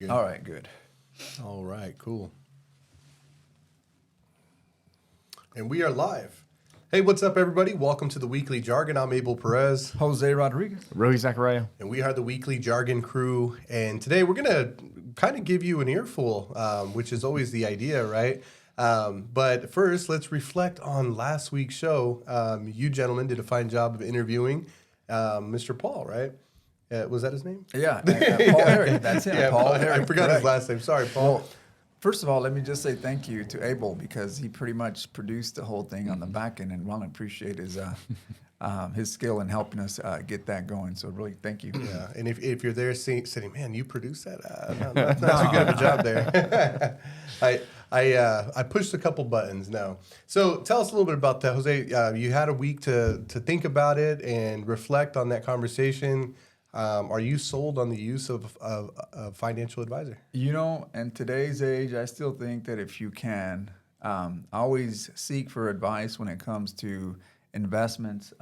Good. All right, good. All right, cool. And we are live. Hey, what's up, everybody? Welcome to the Weekly Jargon. I'm Abel Perez, Jose Rodriguez. Rohi Zachariah. and we are the Weekly Jargon crew. And today we're going to kind of give you an earful, which is always the idea, right? But first, let's reflect on last week's show. You gentlemen did a fine job of interviewing Mr. Paul, right? Was that his name? Yeah, Paul Herrick. That's him. Yeah, Paul I Herrick. forgot his correct. last name. Sorry, Paul. Well, first of all, let me just say thank you to Abel because he pretty much produced the whole thing on the back end, and want to appreciate his skill in helping us get that going. So really, thank you. Yeah, and if you're there saying, man, you produced that, not too good of a job there. I pushed a couple buttons now. So tell us a little bit about that, Jose. You had a week to think about it and reflect on that conversation. Are you sold on the use of a financial advisor? You know, in today's age, I still think that if you can, always seek for advice when it comes to investments.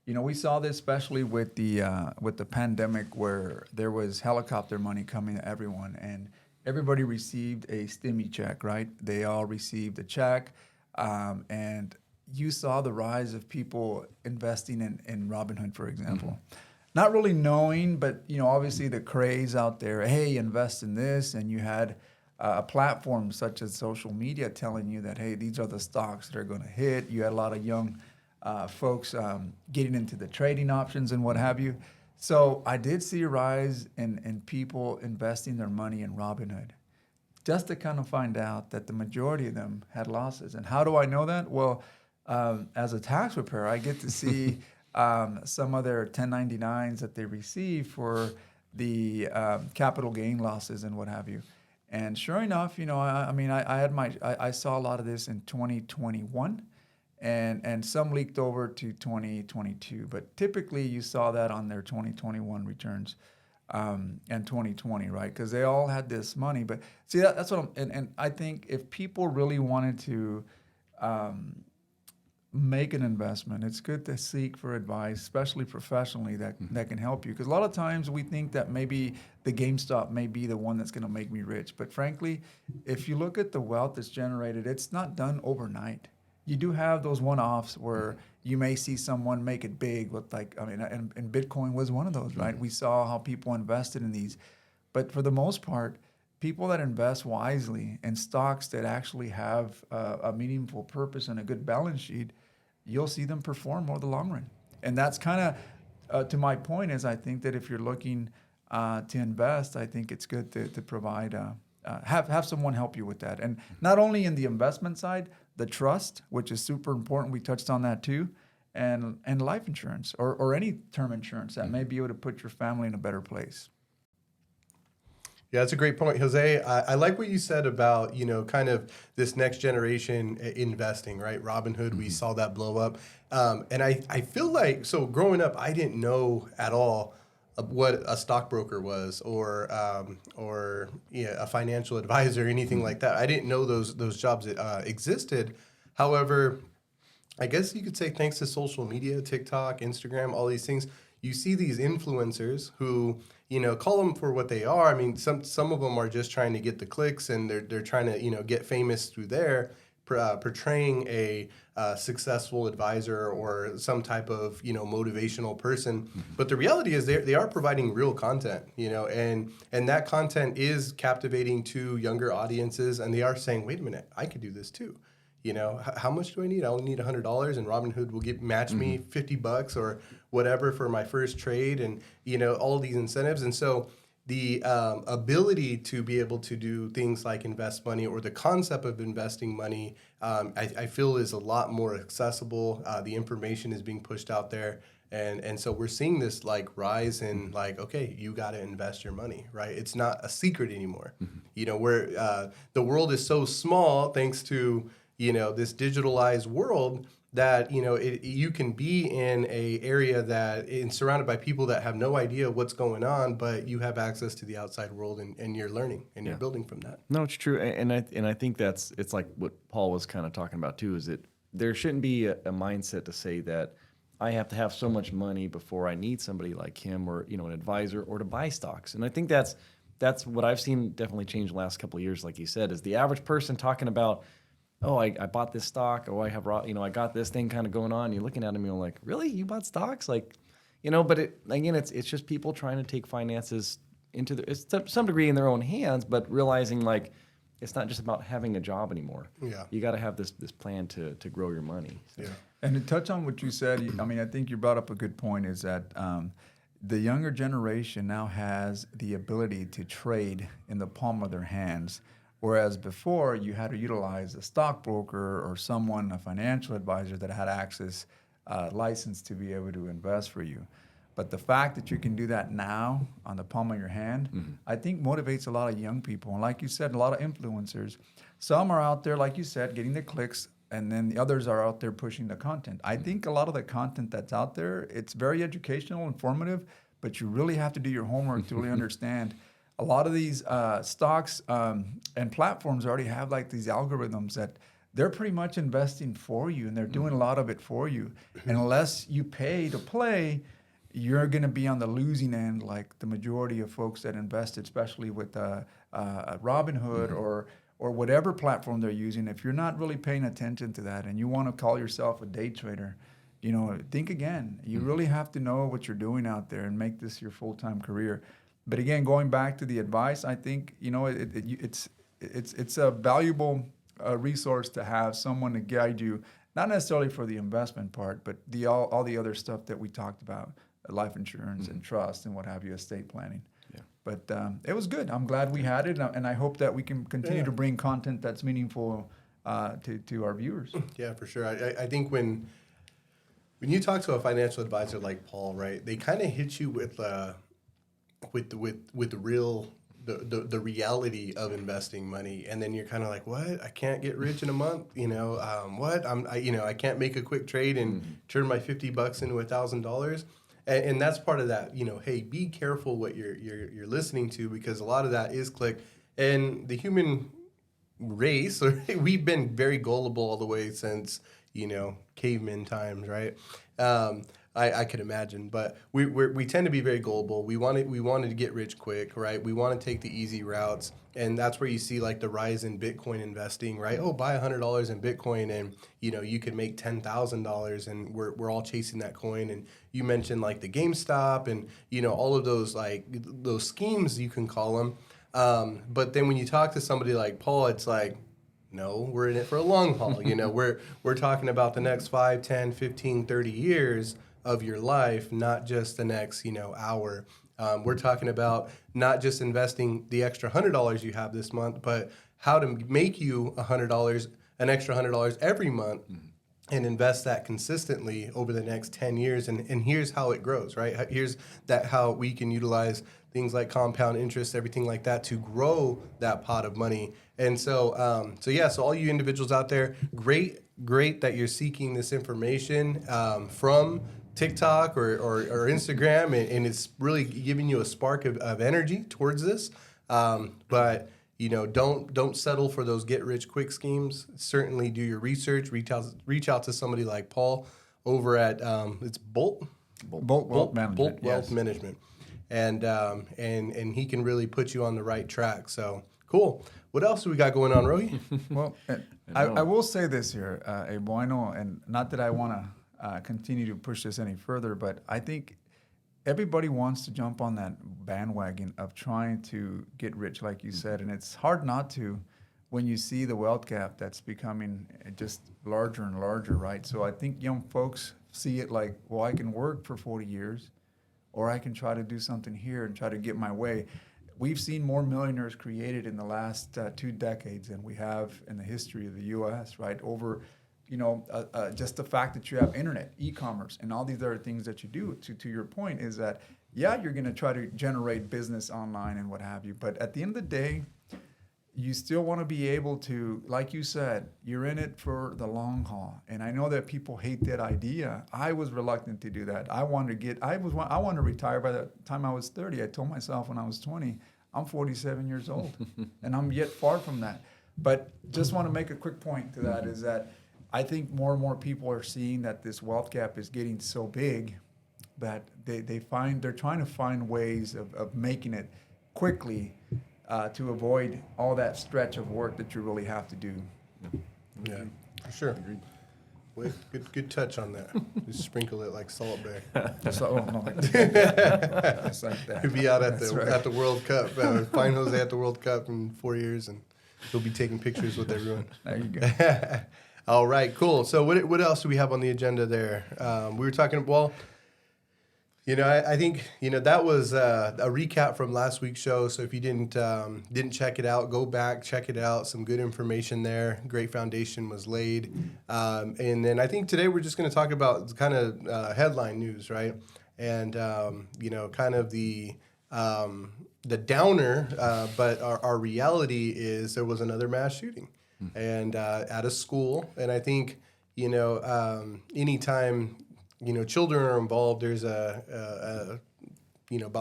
You know, we saw this especially with the pandemic, where there was helicopter money coming to everyone, and everybody received a stimmy check, right? They all received a check, and you saw the rise of people investing in Robinhood, for example. Mm-hmm. Not really knowing, but you know, obviously the craze out there. Hey, invest in this, and you had a platform such as social media telling you that hey, these are the stocks that are going to hit. You had a lot of young folks getting into the trading options and what have you. So I did see a rise in people investing their money in Robinhood, just to kind of find out that the majority of them had losses. And how do I know that? Well, as a tax preparer, I get to see. Some of their 1099s that they receive for the capital gain losses and what have you. And sure enough, you know, I saw a lot of this in 2021 and some leaked over to 2022. But typically you saw that on their 2021 returns and 2020, right? Because they all had this money. But see, that's what and I think if people really wanted to make an investment, it's good to seek for advice, especially professionally, that can help you. Because a lot of times we think that maybe the GameStop may be the one that's going to make me rich. But frankly, if you look at the wealth that's generated, it's not done overnight. You do have those one-offs where you may see someone make it big with and Bitcoin was one of those, right? We saw how people invested in these. But for the most part, people that invest wisely in stocks that actually have a meaningful purpose and a good balance sheet, you'll see them perform over the long run. And that's kind of, to my point, is I think that if you're looking to invest, I think it's good to provide, have someone help you with that. And not only in the investment side, the trust, which is super important, we touched on that too, and life insurance or any term insurance that may be able to put your family in a better place. Yeah, that's a great point, Jose. I like what you said about, you know, kind of this next generation investing, right? Robinhood, we saw that blow up. And I feel like, so growing up, I didn't know at all what a stockbroker was or a financial advisor, anything like that. I didn't know those jobs that existed. However, I guess you could say thanks to social media, TikTok, Instagram, all these things, you see these influencers who, you know, call them for what they are. I mean, some of them are just trying to get the clicks and they're trying to, you know, get famous through there, portraying a successful advisor or some type of, you know, motivational person. But the reality is they are providing real content, you know, and that content is captivating to younger audiences, and they are saying, wait a minute, I could do this too. You know, how much do I need? I only need $100, and Robinhood will match me $50 or whatever for my first trade, and you know, all these incentives. And so the ability to be able to do things like invest money, or the concept of investing money, I feel is a lot more accessible. The information is being pushed out there. And so we're seeing this like rise in like, okay, you got to invest your money, right? It's not a secret anymore. You know, where the world is so small thanks to, you know, this digitalized world that, you know, you can be in a area that is surrounded by people that have no idea what's going on, but you have access to the outside world and you're learning and you're building from that. No, it's true. And I think it's like what Paul was kind of talking about too, is that there shouldn't be a mindset to say that I have to have so much money before I need somebody like him or, you know, an advisor or to buy stocks. And I think that's that's what I've seen definitely change the last couple of years. Like you said, is the average person talking about, oh, I bought this stock, oh, I got this thing kind of going on. You're looking at them, you're like, really, you bought stocks? Like, but it's just people trying to take finances into it's to some degree in their own hands, but realizing like it's not just about having a job anymore. Yeah. You got to have this plan to grow your money. So. Yeah. And to touch on what you said, I mean, I think you brought up a good point. Is that the younger generation now has the ability to trade in the palm of their hands. Whereas before, you had to utilize a stockbroker or someone, a financial advisor that had access, license to be able to invest for you. But the fact that you can do that now on the palm of your hand, I think motivates a lot of young people. And like you said, a lot of influencers. Some are out there, like you said, getting the clicks, and then the others are out there pushing the content. I think a lot of the content that's out there, it's very educational, informative, but you really have to do your homework to really understand. A lot of these stocks and platforms already have like these algorithms that they're pretty much investing for you, and they're doing a lot of it for you. And unless you pay to play, you're going to be on the losing end, like the majority of folks that invested, especially with Robinhood or whatever platform they're using. If you're not really paying attention to that and you want to call yourself a day trader, think again. You really have to know what you're doing out there and make this your full-time career. But again, going back to the advice, I think it's a valuable resource to have someone to guide you, not necessarily for the investment part, but all the other stuff that we talked about, life insurance and trust and what have you, estate planning. Yeah. But it was good. I'm glad we had it, and I hope that we can continue to bring content that's meaningful to our viewers. Yeah, for sure. I think when you talk to a financial advisor like Paul, right, they kind of hit you with the reality of investing money, and then you're kind of like, what? I can't get rich in a month, what? I can't make a quick trade and turn my $50 into $1,000. And that's part of that, hey, be careful what you're listening to, because a lot of that is click. And the human race, we've been very gullible all the way since, caveman times, right? I could imagine, but we tend to be very gullible. We wanted to get rich quick, right? We want to take the easy routes, and that's where you see like the rise in Bitcoin investing, right? Oh, buy $100 in Bitcoin, and you could make $10,000, and we're all chasing that coin. And you mentioned like the GameStop and all of those those schemes, you can call them. But then when you talk to somebody like Paul, it's like, no, we're in it for a long haul. We're talking about the next 5, 10, 15, 30 years of your life, not just the next, hour. We're talking about not just investing the extra $100 you have this month, but how to make you an extra $100 every month, and invest that consistently over the next 10 years. And here's how it grows, right? Here's how we can utilize things like compound interest, everything like that, to grow that pot of money. And so all you individuals out there, great that you're seeking this information from TikTok or Instagram, and it's really giving you a spark of energy towards this. But don't settle for those get rich quick schemes. Certainly do your research. Reach out to somebody like Paul over at it's Bolt Wealth Management. Bolt Wealth Management, and he can really put you on the right track. So cool. What else do we got going on, Rohi? Well, I will say this here, Abel, I know, and not that I want to continue to push this any further, but I think everybody wants to jump on that bandwagon of trying to get rich, like you said, and it's hard not to when you see the wealth gap that's becoming just larger and larger, right? So I think young folks see it like, well, I can work for 40 years, or I can try to do something here and try to get my way. We've seen more millionaires created in the last 2 decades than we have in the history of the U.S., right? Over, just the fact that you have internet, e-commerce, and all these other things that you do, to your point, is that, yeah, you're going to try to generate business online and what have you. But at the end of the day, you still want to be able to, like you said, you're in it for the long haul. And I know that people hate that idea. I was reluctant to do that. I wanted to retire by the time I was 30. I told myself when I was 20, I'm 47 years old, and I'm yet far from that. But just want to make a quick point to that, is that I think more and more people are seeing that this wealth gap is getting so big that they're trying to find ways of making it quickly to avoid all that stretch of work that you really have to do. Yeah, for sure. Wait, good touch on that. Just sprinkle it like Salt Bay. So, oh, no, it's like that. He'll be out at That's the right. at the World Cup. Find Jose at the World Cup in 4 years, and he'll be taking pictures with everyone. There you go. All right, cool. So what else do we have on the agenda there? We were talking. Well, I think that was a recap from last week's show. So if you didn't check it out, go back, check it out. Some good information there. Great foundation was laid. And then I think today we're just going to talk about kind of headline news, right? And kind of the downer, but our reality is there was another mass shooting, and at a school. And I think anytime children are involved, there's about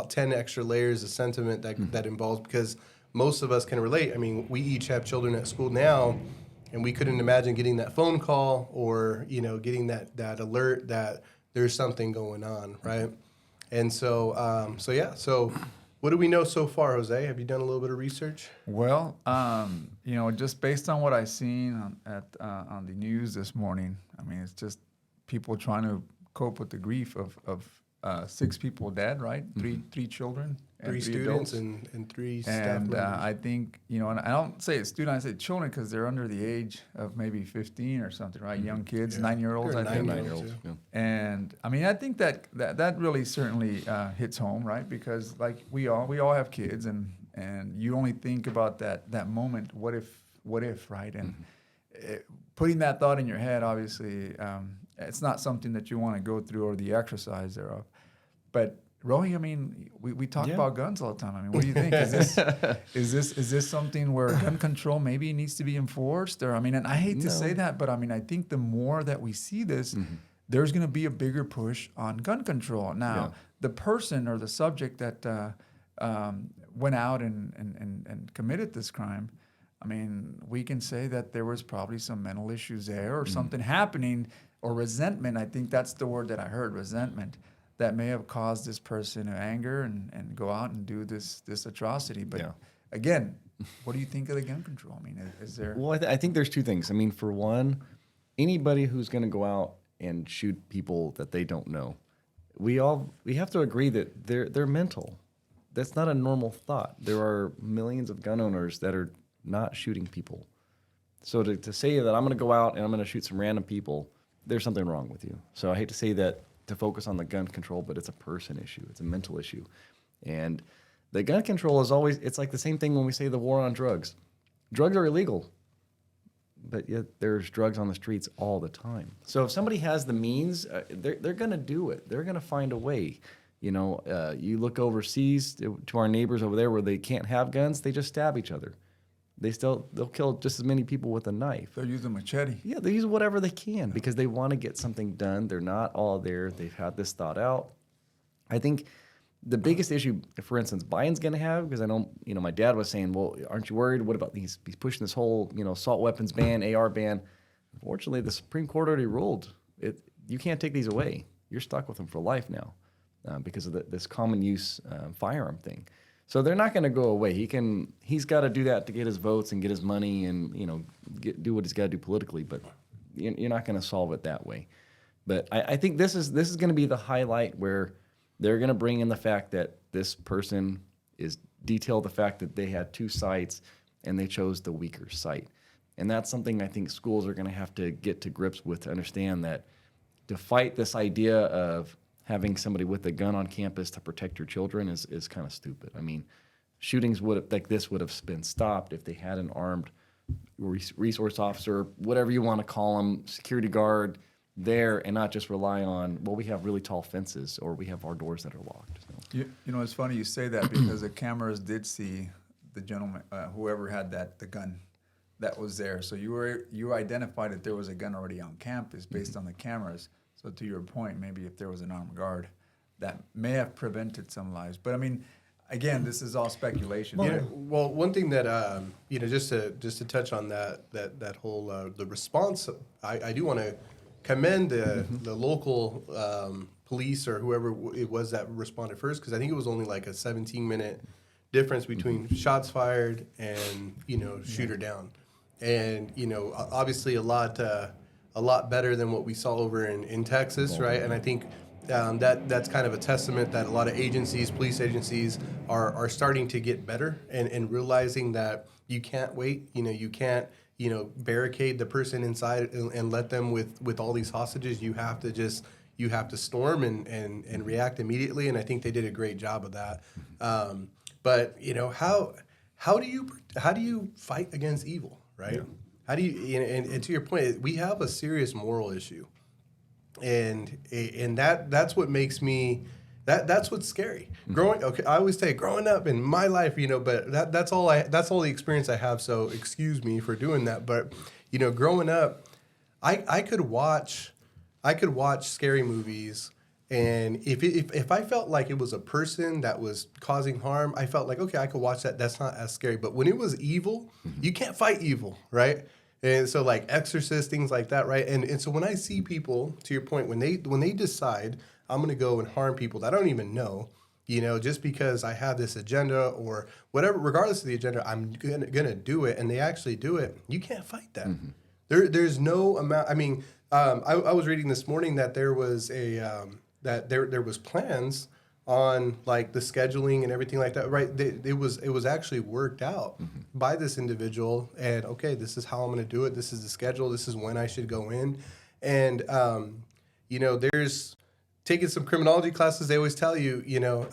10 extra layers of sentiment that involves, because most of us can relate. I mean, we each have children at school now, and we couldn't imagine getting that phone call or getting that alert that there's something going on, right? And so so what do we know so far, Jose? Have you done a little bit of research? Well, just based on what I've seen on the news this morning, I mean, it's just people trying to cope with the grief of 6 people dead, right? Three children, and 3 adults. students and 3 staff And members. I think, and I don't say student, I say children, because they're under the age of maybe 15 or something, right? Young kids, Yeah. 9-year-olds, They're I think. 9-year-olds, Yeah. And I mean, I think that really certainly hits home, right? Because like we all have kids, and you only think about that moment. What if, right? And putting that thought in your head, obviously, it's not something that you want to go through or the exercise thereof. But Rohi, I mean, we talk Yeah. about guns all the time. I mean, what do you think? Is this something where gun control maybe needs to be enforced? Or I mean, and I hate to say that, but I mean, I think the more that we see this, there's going to be a bigger push on gun control. Now, the person or the subject that went out and committed this crime, I mean, we can say that there was probably some mental issues there or something happening, or resentment. I think that's the word that I heard, resentment, that may have caused this person to anger and go out and do this atrocity. But again, what do you think of the gun control? I mean, is there... Well, I think there's 2 things. I mean, for one, anybody who's going to go out and shoot people that they don't know, we have to agree that they're mental. That's not a normal thought. There are millions of gun owners that are not shooting people. So to say that I'm going to go out and I'm going to shoot some random people, there's something wrong with you. So I hate to say that, to focus on the gun control, but it's a person issue. It's a mental issue. And the gun control is always, it's like the same thing when we say the war on drugs. Drugs are illegal, but yet there's drugs on the streets all the time. So if somebody has the means, they're going to do it. They're going to find a way. You look overseas to our neighbors over there where they can't have guns, they just stab each other. They'll kill just as many people with a knife. They'll use a machete. Yeah, they use whatever they can because they want to get something done. They're not all there. They've had this thought out. I think the biggest issue, for instance, Biden's going to have, because I know, my dad was saying, well, aren't you worried? What about he's pushing this whole, assault weapons ban, AR ban. Unfortunately, the Supreme Court already ruled it. You can't take these away. You're stuck with them for life now because of this common use firearm thing. So they're not going to go away. He's got to do that to get his votes and get his money and do what he's got to do politically. But you're not going to solve it that way. But I think this is going to be the highlight where they're going to bring in the fact that this person is detailed the fact that they had 2 sites and they chose the weaker site. And that's something I think schools are going to have to get to grips with, to understand that to fight this idea of having somebody with a gun on campus to protect your children is kind of stupid. I mean, shootings like this would have been stopped if they had an armed resource officer, whatever you want to call them, security guard there, and not just rely on, well, we have really tall fences or we have our doors that are locked. So. It's funny you say that because the cameras did see the gentleman, whoever had the gun that was there. So you identified that there was a gun already on campus based on the cameras. So to your point, maybe if there was an armed guard, that may have prevented some lives. But I mean, again, this is all speculation. Yeah. Well, one thing that just to touch on that whole the response, I do want to commend the local police or whoever it was that responded first, because I think it was only like a 17-minute difference between shots fired and, you know, shooter down. And, you know, obviously a lot better than what we saw over in Texas, right? And I think that's kind of a testament that a lot of agencies, police agencies, are starting to get better and realizing that you can't wait. You know, you can't, you know, barricade the person inside and let them with all these hostages. You have to storm and react immediately. And I think they did a great job of that. But you know, how do you fight against evil, right? Yeah. How do you, and to your point, we have a serious moral issue, and that's what makes me, that's what's scary. I always say growing up in my life, you know, but that's all the experience I have. So excuse me for doing that, but you know, growing up, I could watch scary movies. And if I felt like it was a person that was causing harm, I felt like, okay, I could watch that. That's not as scary. But when it was evil, you can't fight evil, right? And so like Exorcist, things like that, right? And so when I see people, to your point, when they decide I'm going to go and harm people that I don't even know, you know, just because I have this agenda or whatever, regardless of the agenda, I'm gonna do it, and they actually do it. You can't fight that. There's no amount. I mean, I was reading this morning that there was that there was plans on like the scheduling and everything like that, right? It was actually worked out by this individual, and okay, this is how I'm going to do it. This is the schedule. This is when I should go in, and you know, there's taking some criminology classes. They always tell you, you know,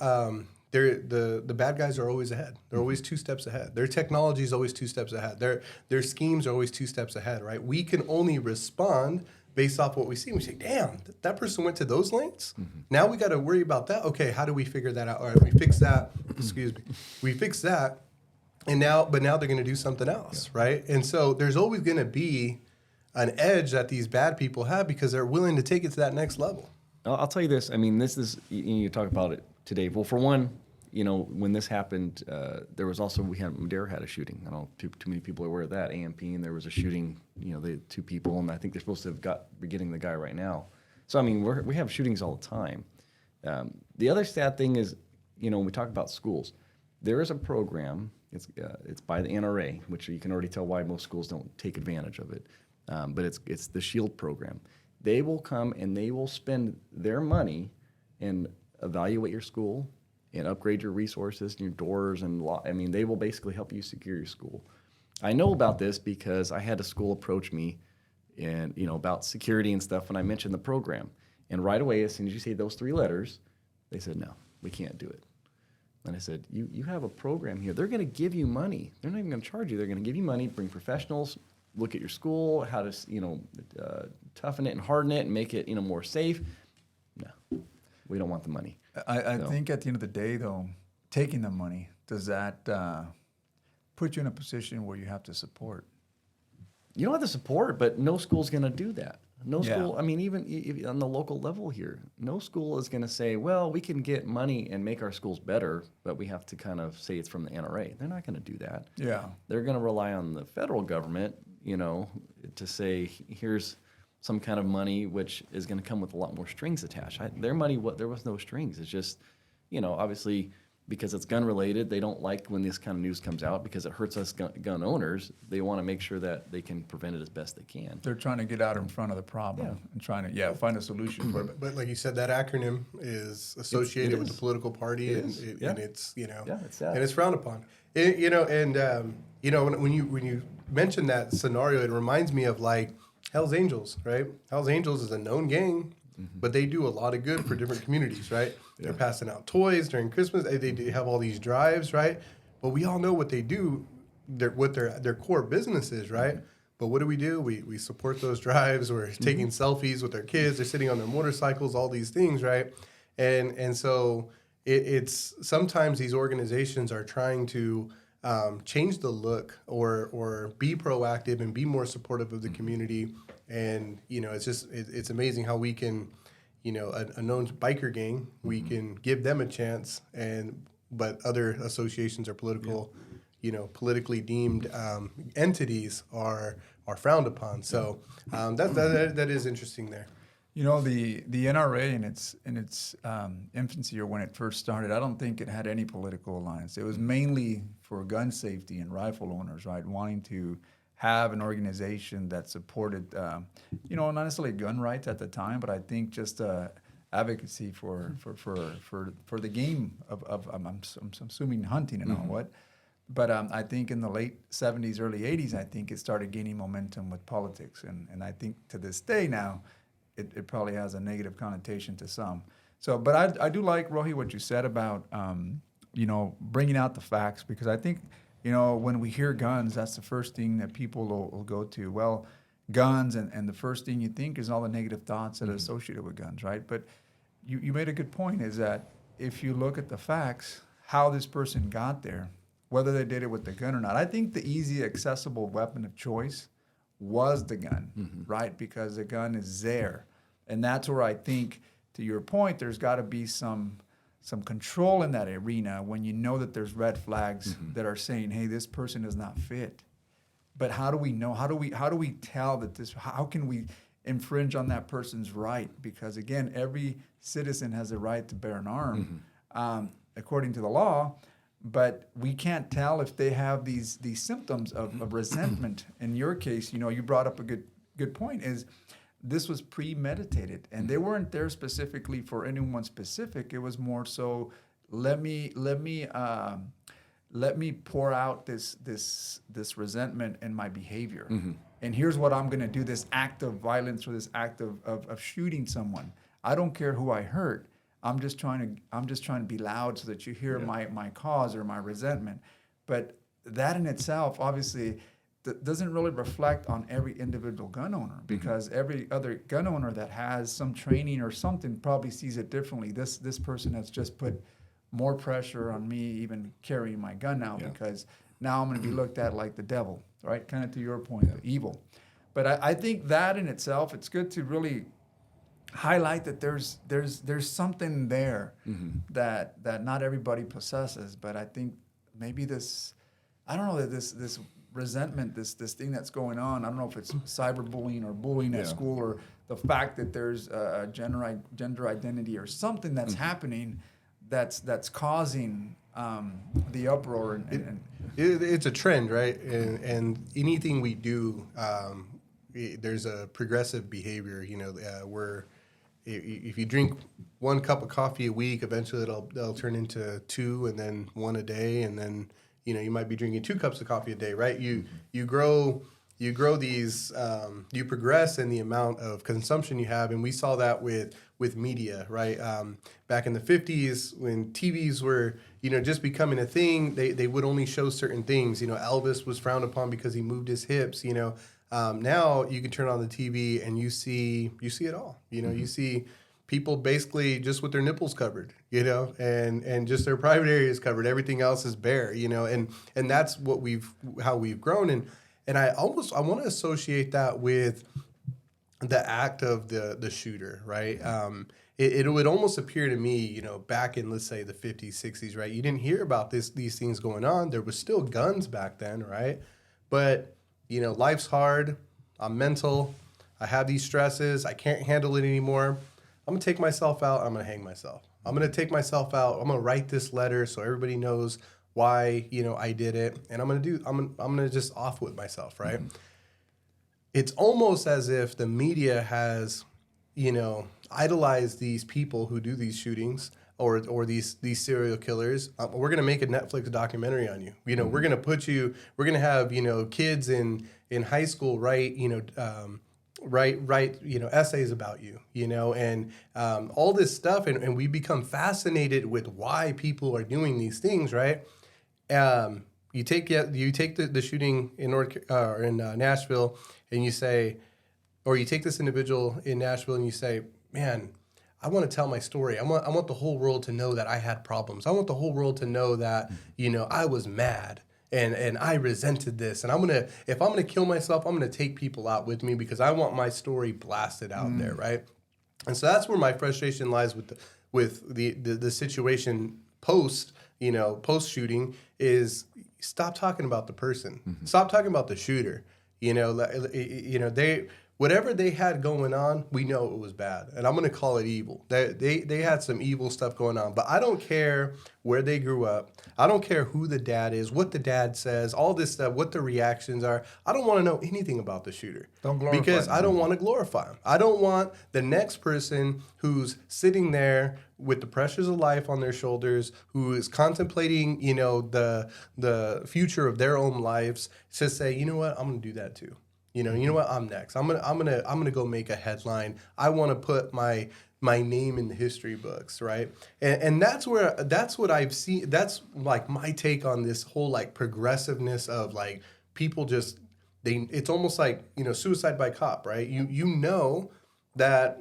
the bad guys are always ahead. They're always 2 steps ahead. Their technology is always 2 steps ahead. Their schemes are always 2 steps ahead, right? We can only respond based off what we see. We say, damn, that person went to those lengths? Now we got to worry about that. Okay, how do we figure that out? All right, we fix that. Excuse me. We fix that. And now they're going to do something else, right? And so there's always going to be an edge that these bad people have because they're willing to take it to that next level. I'll tell you this. I mean, this is, you talk about it today. Well, for one, you know, when this happened, there was also, Madera had a shooting. I don't know if too many people are aware of that, AMP, and there was a shooting, you know, 2 people, and I think they're supposed to be getting the guy right now. So, I mean, we have shootings all the time. The other sad thing is, you know, when we talk about schools, there is a program, it's by the NRA, which you can already tell why most schools don't take advantage of it, but it's the SHIELD program. They will come and they will spend their money and evaluate your school and upgrade your resources and your doors and I mean, they will basically help you secure your school. I know about this because I had a school approach me and, you know, about security and stuff when I mentioned the program. And right away, as soon as you say those 3 letters, they said, no, we can't do it. And I said, you have a program here. They're going to give you money. They're not even going to charge you. They're going to give you money, bring professionals, look at your school, how to, you know, toughen it and harden it and make it, you know, more safe. No, we don't want the money. I think at the end of the day, though, taking the money, does that put you in a position where you have to support? You don't have to support, but no school's going to do that. No school, I mean, even on the local level here, no school is going to say, well, we can get money and make our schools better, but we have to kind of say it's from the NRA. They're not going to do that. Yeah. They're going to rely on the federal government, you know, to say, here's some kind of money, which is going to come with a lot more strings attached. Their money, there was no strings. It's just, you know, obviously, because it's gun related, they don't like when this kind of news comes out because it hurts us gun owners. They want to make sure that they can prevent it as best they can. They're trying to get out in front of the problem and trying to find a solution for it. But like you said, that acronym is associated with the political party, and it's, you know, it's sad. And it's frowned upon. You know, and you know, when you mention that scenario, it reminds me of like Hell's Angels, right? Hell's Angels is a known gang. But they do a lot of good for different communities, right? They're passing out toys during Christmas. They have all these drives, right? But we all know what they do, what their core business is, right? But what do? We support those drives. We're taking selfies with their kids. They're sitting on their motorcycles, all these things, right? And so it's sometimes these organizations are trying to change the look or be proactive and be more supportive of the community. And, you know, it's amazing how we can, you know, a known biker gang, we can give them a chance, but other associations or political, you know, politically deemed entities are frowned upon. So that is interesting there. You know, the NRA in its infancy, or when it first started, I don't think it had any political alliance. It was mainly for gun safety and rifle owners, right, wanting to have an organization that supported, not necessarily gun rights at the time, but I think just advocacy for the game of I'm assuming hunting and all what. But I think in the late 70s, early 80s, I think it started gaining momentum with politics. And I think to this day now, it probably has a negative connotation to some. So, but I do like, Rohi, what you said about, bringing out the facts, because I think, when we hear guns, that's the first thing that people will go to. Well, guns, and the first thing you think is all the negative thoughts that are associated with guns, right? But you made a good point, is that if you look at the facts, how this person got there, whether they did it with the gun or not. I think the easy, accessible weapon of choice was the gun, right? Because the gun is there. And that's where I think, to your point, there's got to be some control in that arena when you know that there's red flags that are saying, hey, this person is not fit. But how do we know? How do we tell that this, how can we infringe on that person's right? Because again, every citizen has a right to bear an arm, according to the law. But we can't tell if they have these symptoms of resentment. In your case, you brought up a good point, is this was premeditated, and they weren't there specifically for anyone specific. It was more so, let me pour out this resentment in my behavior, and here's what I'm going to do: this act of violence, or this act of shooting someone. I don't care who I hurt. I'm just trying to be loud so that you hear my cause or my resentment. But that in itself, obviously, doesn't really reflect on every individual gun owner, because every other gun owner that has some training or something probably sees it differently. This person has just put more pressure on me even carrying my gun now, because now I'm going to be looked at like the devil, right? Kind of to your point, the evil. But I think that in itself, it's good to really highlight that there's something there that not everybody possesses. But I think maybe this resentment, this thing that's going on, I don't know if it's cyberbullying or bullying at school, or the fact that there's a gender identity or something that's happening that's causing the uproar. It's a trend, right? And anything we do, there's a progressive behavior, where if you drink one cup of coffee a week, eventually they'll turn into two, and then one a day, and then you might be drinking 2 cups of coffee a day, right? You grow these, you progress in the amount of consumption you have, and we saw that with media, right? Back in the 50s, when TVs were just becoming a thing, they would only show certain things. Elvis was frowned upon because he moved his hips. Now you can turn on the TV and you see it all. You see people basically just with their nipples covered, and just their private areas covered. Everything else is bare, and that's how we've grown. And I want to associate that with the act of the shooter, right? It would almost appear to me, back in, let's say, the 50s, 60s, right? You didn't hear about these things going on. There was still guns back then, right? But life's hard. I'm mental. I have these stresses. I can't handle it anymore. I'm going to take myself out. I'm going to hang myself. I'm going to take myself out. I'm going to write this letter so everybody knows why, I did it. And I'm going to just off with myself, right? It's almost as if the media has, idolized these people who do these shootings or these serial killers. We're going to make a Netflix documentary on you. We're going to we're going to have, kids in high school write essays about you, and all this stuff, and we become fascinated with why people are doing these things, right? You take the shooting in Nashville, and you say, or you take this individual in Nashville, and you say, man, I want to tell my story. I want the whole world to know that I had problems. I want the whole world to know that I was mad. And I resented this, and if I'm gonna kill myself, I'm gonna take people out with me because I want my story blasted out there, right? And so that's where my frustration lies with the situation post shooting is stop talking about the person, stop talking about the shooter. whatever they had going on, we know it was bad. And I'm going to call it evil. They had some evil stuff going on. But I don't care where they grew up. I don't care who the dad is, what the dad says, all this stuff, what the reactions are. I don't want to know anything about the shooter. Don't glorify because him. I don't want to glorify him. I don't want the next person who's sitting there with the pressures of life on their shoulders, who is contemplating, the future of their own lives, to say, you know what, I'm going to do that too. You know what, I'm next. I'm gonna go make a headline. I want to put my name in the history books, right? And that's what I've seen. That's like my take on this whole like progressiveness of like people just it's almost like, suicide by cop, right? You know that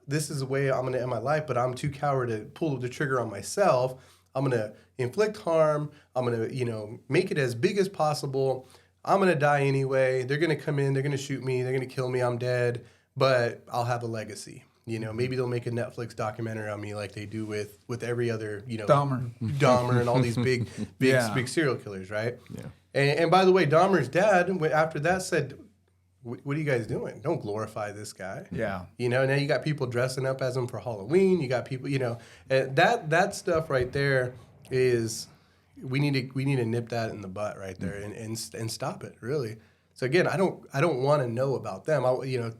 this is the way I'm gonna end my life, but I'm too coward to pull the trigger on myself. I'm gonna inflict harm. I'm gonna make it as big as possible. I'm going to die anyway. They're going to come in. They're going to shoot me. They're going to kill me. I'm dead. But I'll have a legacy. Maybe they'll make a Netflix documentary on me like they do with every other, Dahmer and all these big serial killers, right? Yeah. And by the way, Dahmer's dad, after that, said, what are you guys doing? Don't glorify this guy. Yeah. Now you got people dressing up as him for Halloween. You got people, that stuff right there is... We need to nip that in the butt right there and stop it, really. So again, I don't want to know about them.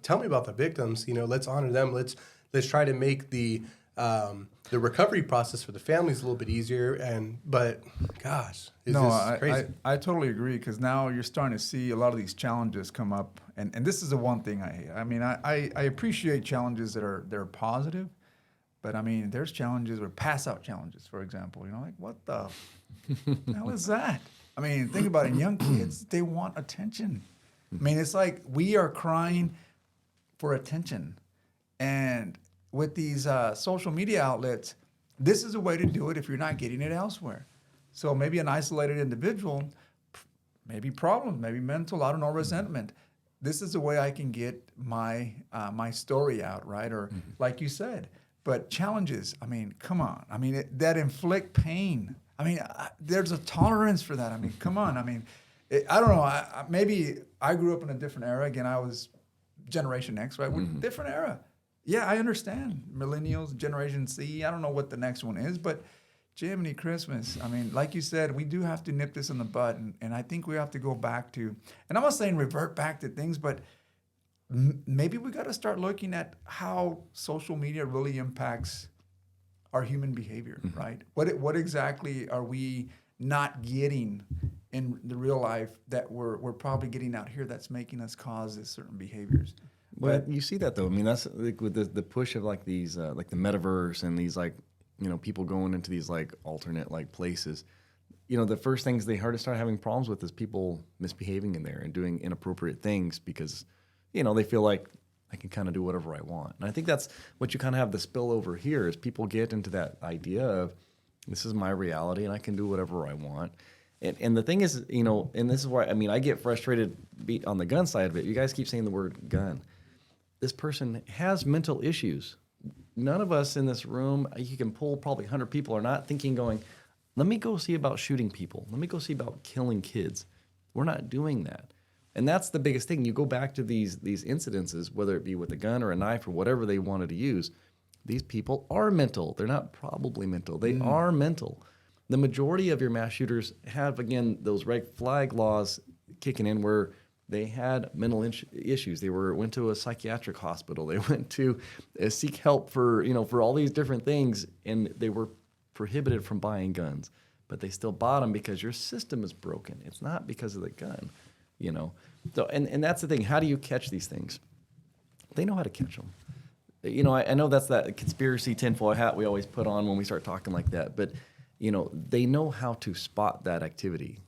Tell me about the victims. Let's honor them. Let's try to make the recovery process for the families a little bit easier. But gosh, it's crazy. I totally agree, because now you're starting to see a lot of these challenges come up, and this is the one thing I hate. I mean, I appreciate challenges that are positive, but I mean, there's challenges or pass out challenges, for example. Like what the hell is that? I mean, think about it. Young kids, they want attention. I mean, it's like we are crying for attention. And with these social media outlets, this is a way to do it if you're not getting it elsewhere. So maybe an isolated individual, maybe problems, maybe mental, I don't know, resentment. This is the way I can get my story out, right? Or like you said, but challenges, I mean, come on. I mean, that inflict pain. I mean, there's a tolerance for that. I mean, come on. I mean, I don't know. Maybe I grew up in a different era. Again, I was Generation X, right? Different era. Yeah, I understand. Millennials, Generation Z. I don't know what the next one is, but Jiminy Christmas. I mean, like you said, we do have to nip this in the bud, and I think we have to go back to, and I'm not saying revert back to things, but maybe we got to start looking at how social media really impacts our human behavior, right? What exactly are we not getting in the real life that we're probably getting out here that's making us cause these certain behaviors? Well, you see that though. I mean, that's like with the push of like these like the metaverse and these like people going into these like alternate like places. The first things they start having problems with is people misbehaving in there and doing inappropriate things because they feel like I can kind of do whatever I want. And I think that's what you kind of have the spillover here is people get into that idea of this is my reality and I can do whatever I want. And the thing is, and this is why, I mean, I get frustrated on the gun side of it. You guys keep saying the word gun. This person has mental issues. None of us in this room, you can pull probably 100 people are not going, let me go see about shooting people. Let me go see about killing kids. We're not doing that. And that's the biggest thing. You go back to these incidences, whether it be with a gun or a knife or whatever they wanted to use. These people are mental. They're not probably mental. They are mental. The majority of your mass shooters have, again, those red flag laws kicking in where they had mental issues. They went to a psychiatric hospital. They went to seek help for all these different things, and they were prohibited from buying guns. But they still bought them because your system is broken. It's not because of the gun. So and that's the thing. How do you catch these things? They know how to catch them. I know that's that conspiracy tinfoil hat we always put on when we start talking like that, but they know how to spot that activity.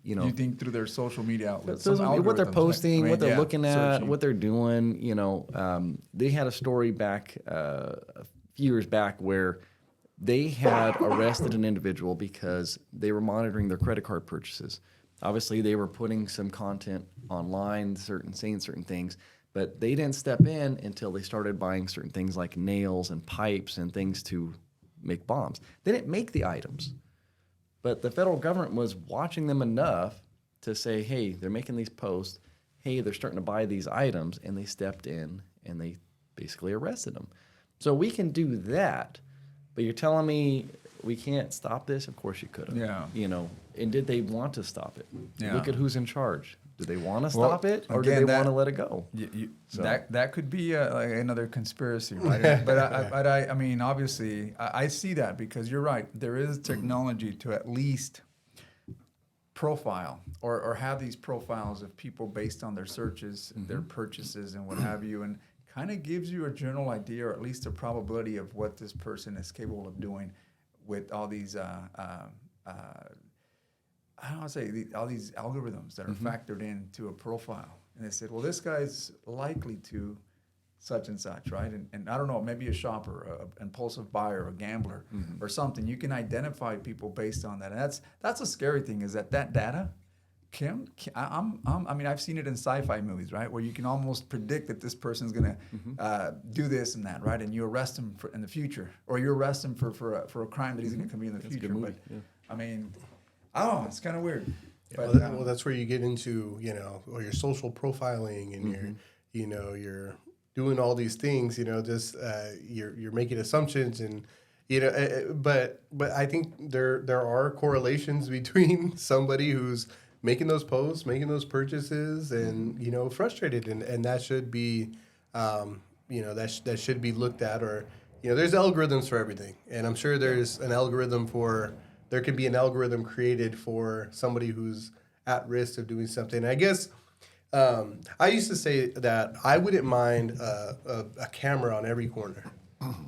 Do you think through their social media outlets, what they're posting, what they're looking at, searching. what they're doing. They had a story back a few years back where they had arrested an individual because they were monitoring their credit card purchases. Obviously, they were putting some content online, saying certain things, but they didn't step in until they started buying certain things like nails and pipes and things to make bombs. They didn't make the items, but the federal government was watching them enough to say, hey, they're making these posts. hey, they're starting to buy these items, and they stepped in and they basically arrested them. So we can do that, but you're telling me we can't stop this? Of course you could have. Yeah. You know, and did they want to stop it? Yeah. Look at who's in charge. Do they want to Well, stop it, or again, do they that- want to let it go? So- That could be like another conspiracy, right? but I mean, obviously, I see that because you're right. There is technology to at least profile or have these profiles of people based on their searches, their purchases, and what have you, and kind of gives you a general idea, or at least a probability of what this person is capable of doing with all these. I don't want to say all these algorithms that are factored into a profile, and they said, well, this guy's likely to such and such, right? And I don't know, maybe a shopper, an impulsive buyer, a gambler, or something. You can identify people based on that, and that's a scary thing. Is that data I mean, I've seen it in sci-fi movies, right, where you can almost predict that this person's gonna do this and that, right, and you arrest him in the future, or you arrest him for a crime that he's gonna commit in the That's a future. good movie, But yeah. I mean, I don't know, it's kind of weird. But, Well, that's where you get into, or your social profiling and you're doing all these things, just you're making assumptions and, but I think there are correlations between somebody who's making those posts, making those purchases and, frustrated. And that should be, that should be looked at or, there's algorithms for everything. And I'm sure there could be an algorithm created for somebody who's at risk of doing something. And I guess I used to say that I wouldn't mind a camera on every corner,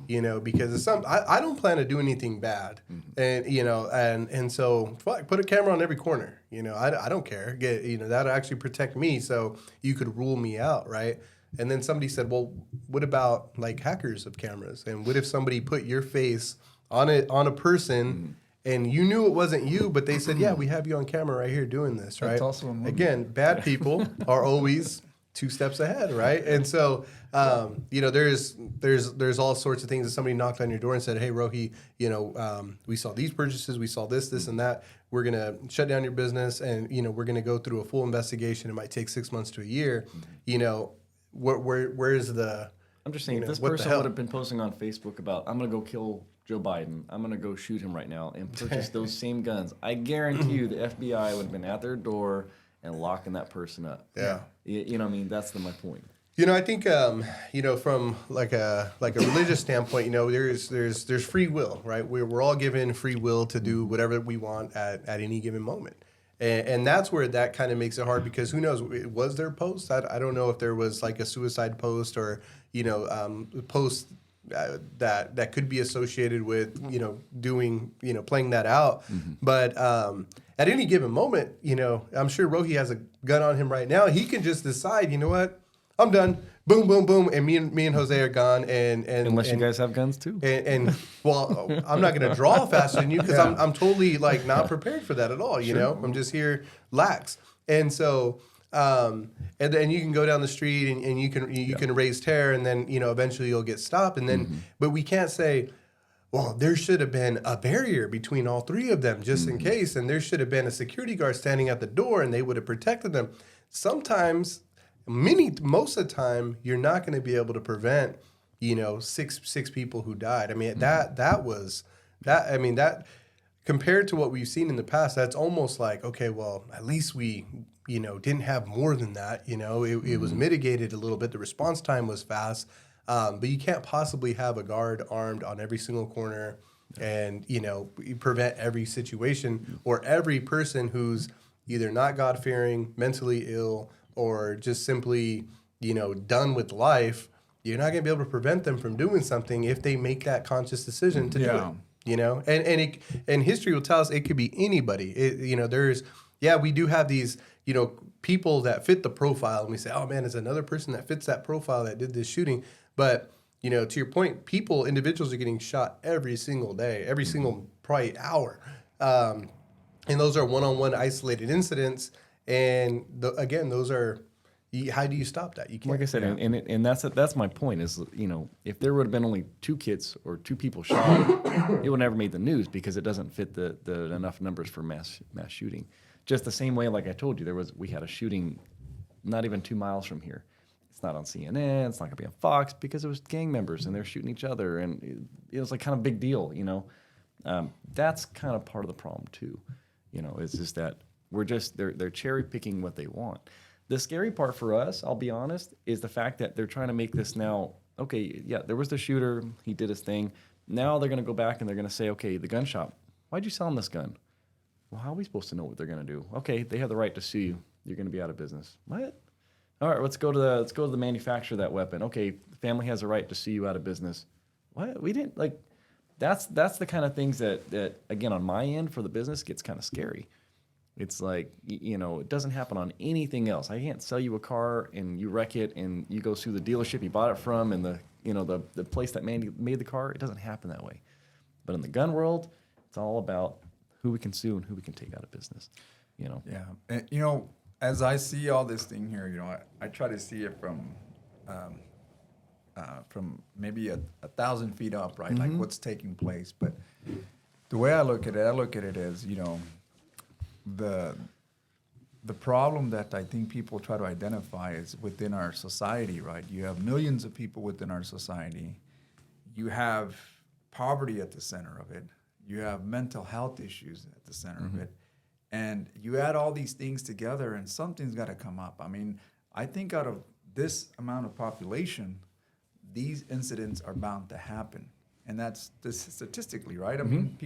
because I don't plan to do anything bad, and so put a camera on every corner. I don't care. That'll actually protect me, so you could rule me out, right? And then somebody said, well, what about like hackers of cameras? And what if somebody put your face on a person? And you knew it wasn't you, but they said, yeah, we have you on camera right here doing this, right? That's also a movie. Again, bad people are always 2 steps ahead, right? And so, there's all sorts of things. If somebody knocked on your door and said, hey, Rohi, we saw these purchases, we saw this, and that. We're going to shut down your business, and, we're going to go through a full investigation. It might take 6 months to a year. Where is the... I'm just saying, if this what the person hell? would have been posting on Facebook about, I'm going to go kill Joe Biden, I'm going to go shoot him right now and purchase those same guns, I guarantee you the FBI would have been at their door and locking that person up. Yeah. You know what I mean? That's my point. I think from like a religious standpoint, there's free will, right? We're all given free will to do whatever we want at any given moment, and that's where that kind of makes it hard because who knows? Was there posts? I don't know if there was like a suicide post or post that could be associated with doing playing that out, but at any given moment, I'm sure Rohi has a gun on him right now. He can just decide, you know what? I'm done. Boom, boom, boom, and me and Jose are gone. And Unless you guys have guns too. And well, I'm not going to draw faster than you because I'm totally like not prepared for that at all. I'm just here lax. And so, and then you can go down the street and you can raise terror, and then eventually you'll get stopped. And then, but we can't say, well, there should have been a barrier between all three of them just in case, and there should have been a security guard standing at the door, and they would have protected them. Sometimes. Most of the time, you're not going to be able to prevent, six people who died. I mean, that compared to what we've seen in the past, that's almost like, okay, well, at least we, didn't have more than that. It was mitigated a little bit. The response time was fast, but you can't possibly have a guard armed on every single corner and, prevent every situation or every person who's either not God-fearing, mentally ill, or just simply, done with life. You're not going to be able to prevent them from doing something if they make that conscious decision to do it. And history will tell us it could be anybody. We do have these, people that fit the profile, and we say, oh man, it's another person that fits that profile that did this shooting. But to your point, individuals are getting shot every single day, every single probably hour, and those are one-on-one isolated incidents. And again, those are, how do you stop that? You can't. Like I said, and that's my point is, if there would have been only 2 kids or 2 people shot, it would never made the news because it doesn't fit the enough numbers for mass shooting. Just the same way, like I told you, we had a shooting not even 2 miles from here. It's not on CNN. It's not going to be on Fox because it was gang members and they're shooting each other. And it was like kind of a big deal, you know. That's kind of part of the problem too, you know, is just that they're cherry picking what they want. The scary part for us, I'll be honest, is the fact that they're trying to make this now, okay, yeah, there was the shooter, he did his thing. Now they're going to go back and they're going to say, okay, the gun shop, why'd you sell him this gun? Well, how are we supposed to know what they're going to do? Okay, they have the right to sue you. You're going to be out of business. What? All right, let's go to the manufacturer of that weapon. Okay, the family has a right to sue you out of business. What? We didn't like. That's the kind of things that again on my end for the business gets kind of scary. It's like, you know, it doesn't happen on anything else. I can't sell you a car and you wreck it and you go sue the dealership you bought it from and the place that made the car. It doesn't happen that way. But in the gun world, it's all about who we can sue and who we can take out of business. You know. Yeah, and you know, as I see all this thing here, you know, I try to see it from maybe a 1,000 feet up, right? Like what's taking place. But the way I look at it as, you know, the problem that I think people try to identify is within our society, right? You have millions of people within our society. You have poverty at the center of it. You have mental health issues at the center of it. And you add all these things together and something's got to come up. I mean, I think out of this amount of population, these incidents are bound to happen. And that's statistically, right? I mean,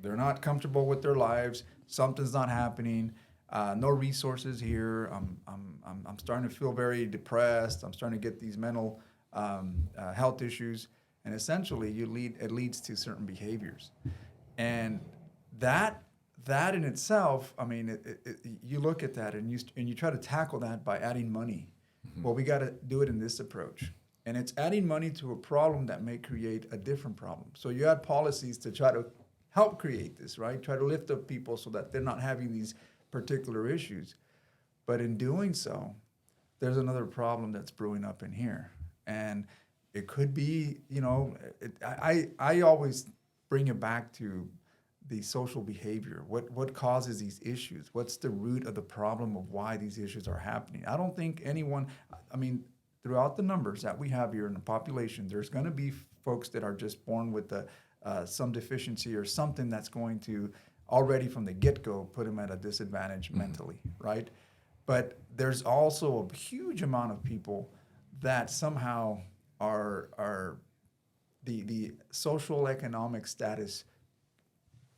they're not comfortable with their lives. Something's not happening. No resources here. I'm starting to feel very depressed. I'm starting to get these mental health issues. And essentially, it leads to certain behaviors. And that in itself, I mean, you look at that and you try to tackle that by adding money. Well, we got to do it in this approach. And it's adding money to a problem that may create a different problem. So you add policies to try to help create this, right? Try to lift up people so that they're not having these particular issues. But in doing so, there's another problem that's brewing up in here. And it could be, you know, I always bring it back to the social behavior. What causes these issues? What's the root of the problem of why these issues are happening? I don't think anyone, I mean, throughout the numbers that we have here in the population, there's going to be folks that are just born with some deficiency or something that's going to already from the get-go put them at a disadvantage mentally, right? But there's also a huge amount of people that somehow are the social economic status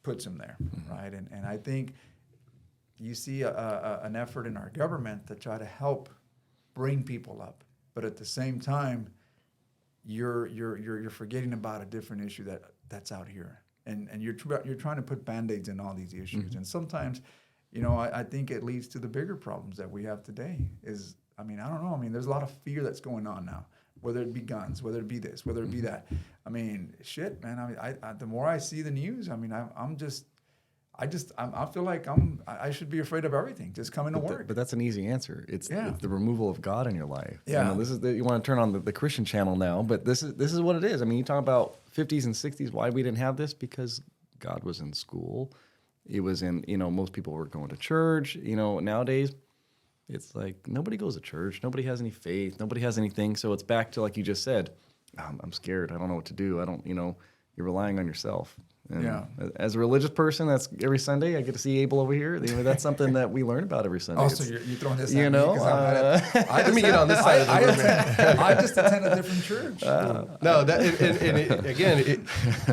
puts them there, right? And I think you see an effort in our government to try to help bring people up, but at the same time, you're forgetting about a different issue that's out here, and you're trying to put band-aids in all these issues, and sometimes, you know, I think it leads to the bigger problems that we have today. I mean, I don't know. I mean, there's a lot of fear that's going on now, whether it be guns, whether it be this, whether it be that. I mean, shit, man. I mean, I the more I see the news, I mean, I feel like I should be afraid of everything, just coming to work. But that's an easy answer. It's the removal of God in your life. Yeah. You know, you want to turn on the Christian channel now, but this is what it is. I mean, you talk about 50s and 60s, why we didn't have this? Because God was in school. It was in, you know, most people were going to church. You know, nowadays, it's like nobody goes to church. Nobody has any faith. Nobody has anything. So it's back to, like you just said, I'm scared. I don't know what to do. You're relying on yourself. And as a religious person, that's every Sunday I get to see Abel over here. You know, that's something that we learn about every Sunday. Oh, so you're throwing this at you know, me? Let me get on this side of the room. I just attend a different church. No,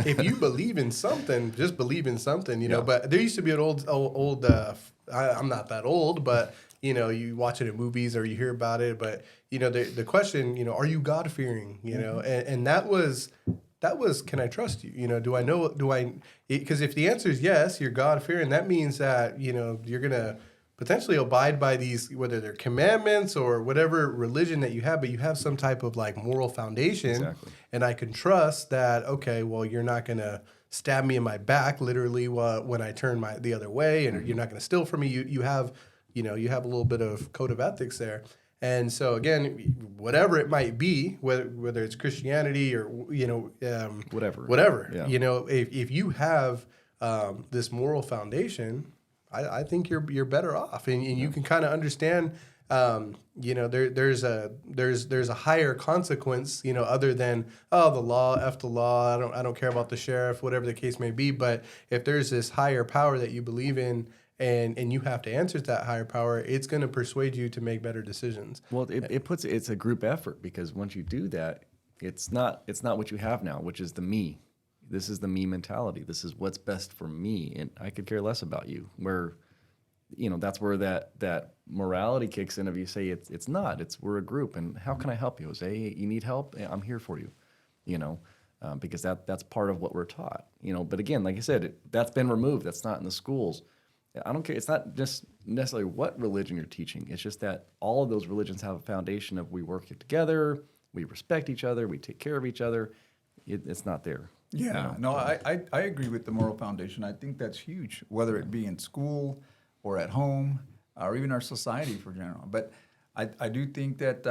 if you believe in something, just believe in something, you know. But there used to be an old I'm not that old, but, you know, you watch it in movies or you hear about it. But, you know, the question, you know, are you God-fearing, you know? And that was, can I trust you? You know, because if the answer is yes, you're God-fearing, that means that, you know, you're going to potentially abide by these, whether they're commandments or whatever religion that you have, but you have some type of like moral foundation. Exactly. And I can trust that, okay, well, you're not going to stab me in my back, literally, when I turn the other way, and you're not going to steal from me. You have a little bit of code of ethics there. And so again, whatever it might be, whether it's Christianity or, you know, whatever, you know, if you have this moral foundation, I think you're better off, and you can kind of understand you know, there's a higher consequence, you know, other than, oh, the law, F the law, I don't care about the sheriff, whatever the case may be. But if there's this higher power that you believe in, and you have to answer to that higher power, it's going to persuade you to make better decisions. Well, it's a group effort, because once you do that, it's not what you have now, which is the me. This is the me mentality. This is what's best for me, and I could care less about you. Where, you know, that's where that morality kicks in. If you say it's not, we're a group, and how can I help you? Jose, you need help? I'm here for you. You know, because that's part of what we're taught. You know, but again, like I said, that's been removed. That's not in the schools. I don't care. It's not just necessarily what religion you're teaching. It's just that all of those religions have a foundation of we work together, we respect each other, we take care of each other. It's not there. Yeah, you know? no, I agree with the moral foundation. I think that's huge, whether it be in school or at home or even our society for general. But I do think that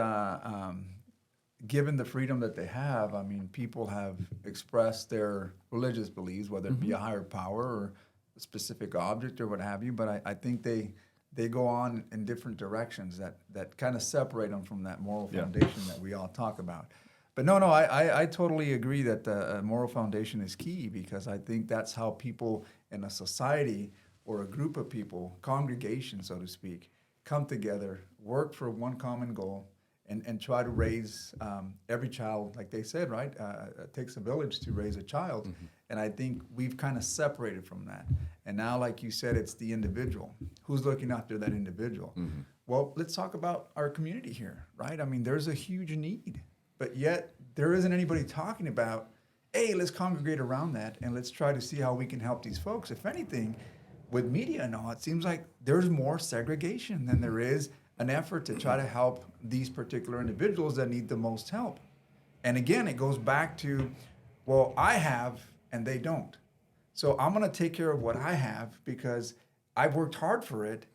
given the freedom that they have, I mean, people have expressed their religious beliefs, whether it be a higher power or a specific object or what have you. But I think they go on in different directions that kind of separate them from that moral foundation that we all talk about. But no, I totally agree that the moral foundation is key, because I think that's how people in a society or a group of people, congregation, so to speak, come together, work for one common goal, and try to raise every child, like they said, right? It takes a village to raise a child. Mm-hmm. And I think we've kind of separated from that. And now, like you said, it's the individual. Who's looking after that individual? Mm-hmm. Well, let's talk about our community here, right? I mean, there's a huge need. But yet, there isn't anybody talking about, hey, let's congregate around that and let's try to see how we can help these folks. If anything, with media and all, it seems like there's more segregation than there is an effort to try to help these particular individuals that need the most help. And again, it goes back to, well, I have and they don't. So I'm going to take care of what I have because I've worked hard for it,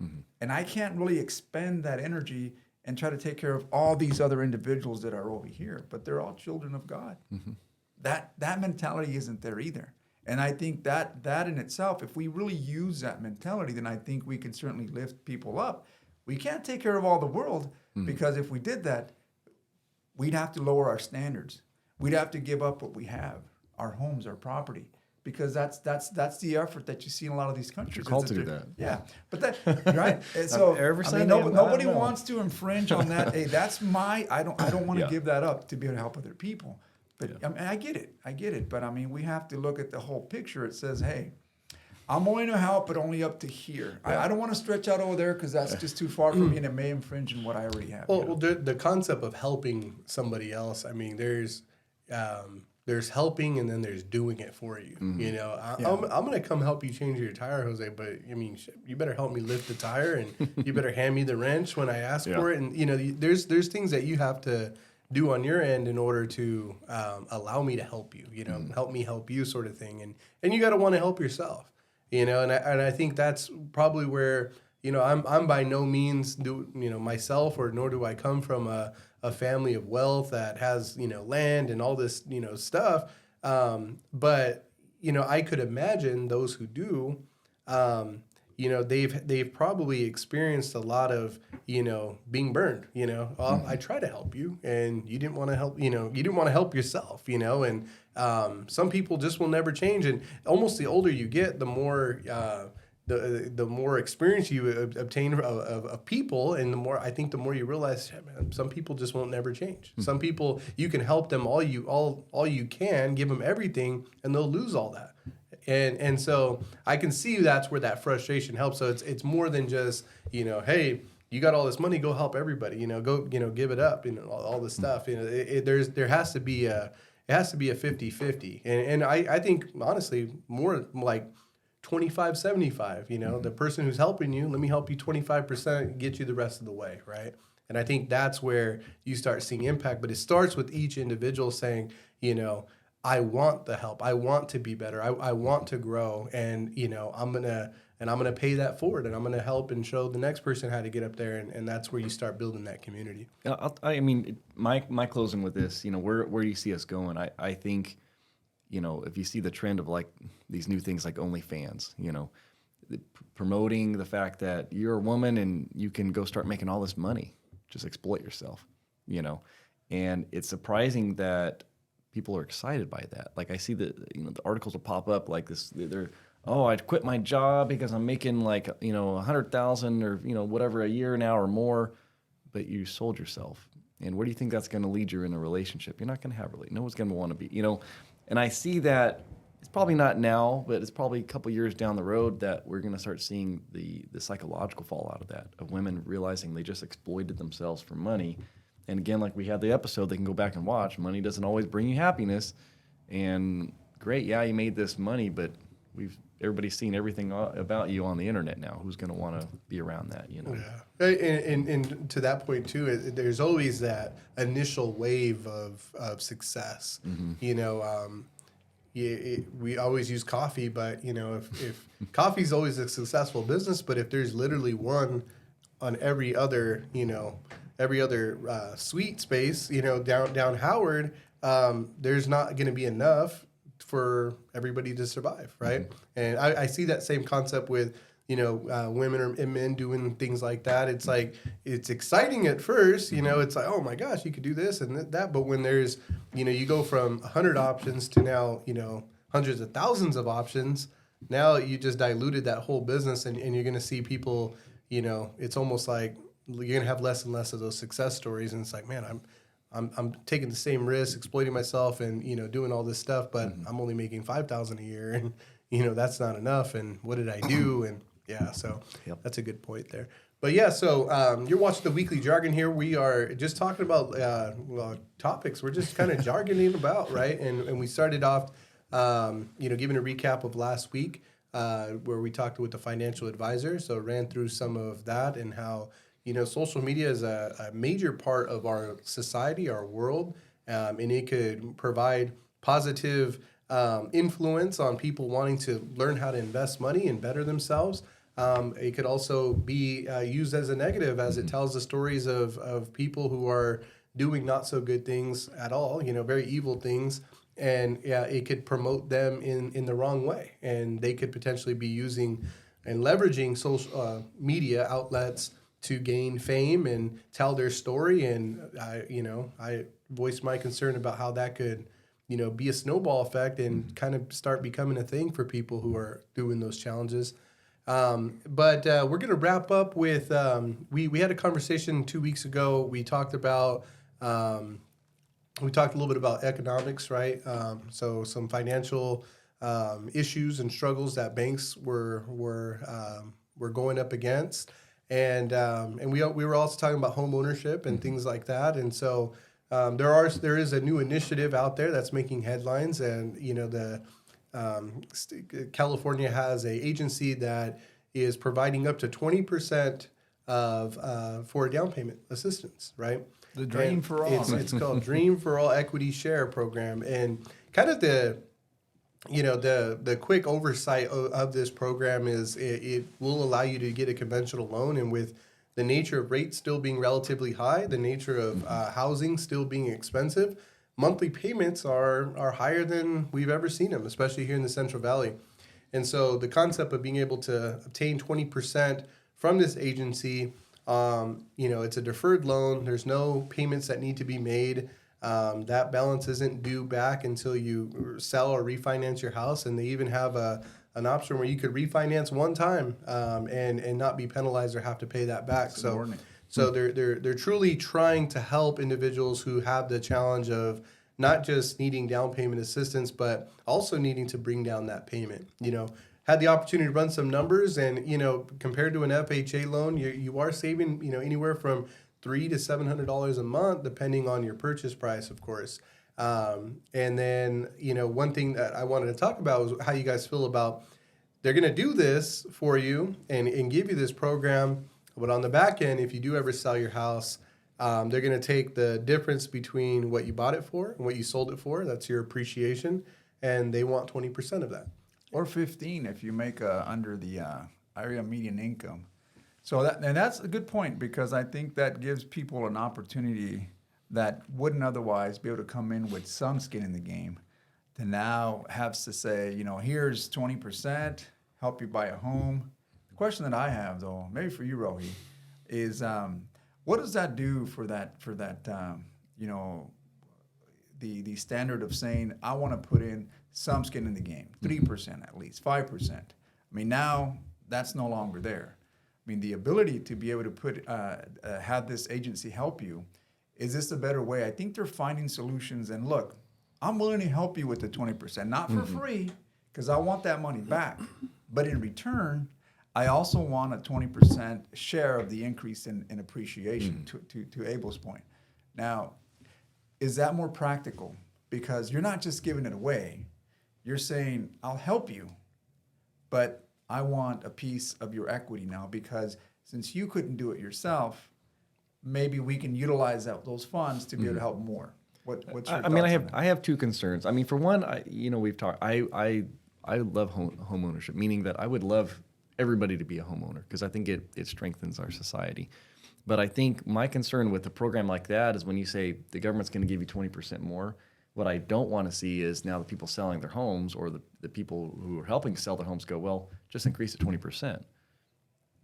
and I can't really expend that energy and try to take care of all these other individuals that are over here, but they're all children of God. Mm-hmm. That mentality isn't there either. And I think that in itself, if we really use that mentality, then I think we can certainly lift people up. We can't take care of all the world, because if we did that, we'd have to lower our standards. We'd have to give up what we have, our homes, our property, because that's the effort that you see in a lot of these countries. You're called to do that. Yeah, but that right. And so nobody wants to infringe on that. Hey, that's I don't want to give that up to be able to help other people. But I mean, I get it. But I mean, we have to look at the whole picture. It says, hey, I'm willing to help, but only up to here. I don't want to stretch out over there because that's just too far for me, and it may infringe on what I already have. Well, the concept of helping somebody else. I mean, there's helping, and then there's doing it for you. Mm-hmm. You know, I'm going to come help you change your tire, Jose, but I mean, you better help me lift the tire, and you better hand me the wrench when I ask for it. And you know, there's things that you have to do on your end in order to allow me to help you. You know, help me help you, sort of thing. And you got to want to help yourself. You know, and I think that's probably where, you know, I'm by no means myself, or nor do I come from a family of wealth that has, you know, land and all this, you know, stuff. But, you know, I could imagine those who do, you know, they've probably experienced a lot of, you know, being burned, you know. Well, I try to help you and you didn't want to help, you know, you didn't want to help yourself, you know, and some people just will never change. And almost the older you get, the more the more experience you obtain of people, and the more you realize, man, some people just won't never change. Some people, you can help them all you can, give them everything, and they'll lose all that. And so I can see that's where that frustration helps. So it's more than just, you know, hey, you got all this money, go help everybody, you know, go, you know, give it up, you know, all this stuff. You know, there has to be a 50-50. And I think honestly more like 25-75, you know, the person who's helping you, let me help you 25%, get you the rest of the way, right? And I think that's where you start seeing impact. But it starts with each individual saying, you know, I want the help. I want to be better. I want to grow. And, you know, I'm gonna pay that forward, and I'm gonna help and show the next person how to get up there. And that's where you start building that community. I mean, my closing with this, you know, where do you see us going? I think, you know, if you see the trend of like these new things like OnlyFans, you know, promoting the fact that you're a woman and you can go start making all this money, just exploit yourself, and it's surprising that people are excited by that. Like I see the articles will pop up like this. They're I quit my job because I'm making like 100,000 or whatever a year now or more, but you sold yourself. And where do you think that's going to lead you in a relationship? You're not going to have no one's going to want to be And I see that it's probably not now, but it's probably a couple years down the road that we're going to start seeing the psychological fallout of that, of women realizing they just exploited themselves for money. And again, like we had the episode, they can go back and watch. Money doesn't always bring you happiness. And great, yeah, you made this money, but everybody's seen everything about you on the internet now. Who's going to want to be around that, Yeah. And to that point, too, there's always that initial wave of success. We always use coffee, but, if coffee's always a successful business, but if there's literally one on every other suite space, down Howard, there's not going to be enough for everybody to survive, right? And I see that same concept with, women and men doing things like that. It's like, it's exciting at first, it's like, oh my gosh, you could do this and that. But when there's, you go from 100 options to now, hundreds of thousands of options, now you just diluted that whole business and you're going to see people, it's almost like you're going to have less and less of those success stories. And it's like, man, I'm taking the same risk, exploiting myself and, doing all this stuff, but I'm only making $5,000 a year and, that's not enough. And what did I do? And so that's a good point there. But so you're watching the Weekly Jargon here. We are just talking about topics. We're just kind of jargoning about, right? And we started off, giving a recap of last week where we talked with the financial advisor. So ran through some of that and how, social media is a major part of our society, our world, and it could provide positive influence on people wanting to learn how to invest money and better themselves. It could also be used as a negative as it tells the stories of people who are doing not so good things at all, very evil things. And it could promote them in the wrong way. And they could potentially be using and leveraging social media outlets to gain fame and tell their story. And I voiced my concern about how that could, be a snowball effect and kind of start becoming a thing for people who are doing those challenges. But we're going to wrap up with, we had a conversation 2 weeks ago. We talked about, we talked a little bit about economics, right? So some financial issues and struggles that banks were going up against. And we were also talking about home ownership and things like that. And so there is a new initiative out there that's making headlines, and California has an agency that is providing up to 20% for down payment assistance, right? The Dream for All. It's called Dream for All Equity Share Program, and kind of the quick oversight of this program is it will allow you to get a conventional loan, and with the nature of rates still being relatively high, the nature of housing still being expensive, monthly payments are higher than we've ever seen them, especially here in the Central Valley. And so the concept of being able to obtain 20% from this agency, it's a deferred loan. There's no payments that need to be made. That balance isn't due back until you sell or refinance your house. And they even have an option where you could refinance one time and not be penalized or have to pay that back. So they're truly trying to help individuals who have the challenge of not just needing down payment assistance, but also needing to bring down that payment. Had the opportunity to run some numbers, and compared to an FHA loan, you are saving anywhere from $300 to $700 a month, depending on your purchase price, of course. And then one thing that I wanted to talk about was how you guys feel about they're going to do this for you and give you this program. But on the back end, if you do ever sell your house, they're going to take the difference between what you bought it for and what you sold it for. That's your appreciation. And they want 20% of that. Or 15 if you make under the area median income. So that's a good point, because I think that gives people an opportunity that wouldn't otherwise be able to come in with some skin in the game to now have to say, here's 20%, help you buy a home. question that I have, though, maybe for you, Rohi, is what does that do for that you know, the standard of saying I want to put in some skin in the game, 3% at least, 5%. I mean, now that's no longer there. I mean, the ability to be able to put have this agency help you, is this a better way? I think they're finding solutions. And look, I'm willing to help you with the 20%, not for free, because I want that money back. But in return, I also want a 20% share of the increase in appreciation, to Abel's point. Now, is that more practical? Because you're not just giving it away. You're saying, I'll help you, but I want a piece of your equity now, because since you couldn't do it yourself, maybe we can utilize those funds to be able to help more. What's your thoughts on that? I have two concerns. I mean, for one, we've talked. I love home ownership, meaning that I would love everybody to be a homeowner because I think it strengthens our society. But I think my concern with a program like that is when you say the government's going to give you 20% more. What I don't want to see is now the people selling their homes or the people who are helping sell their homes go, well, just increase it 20%.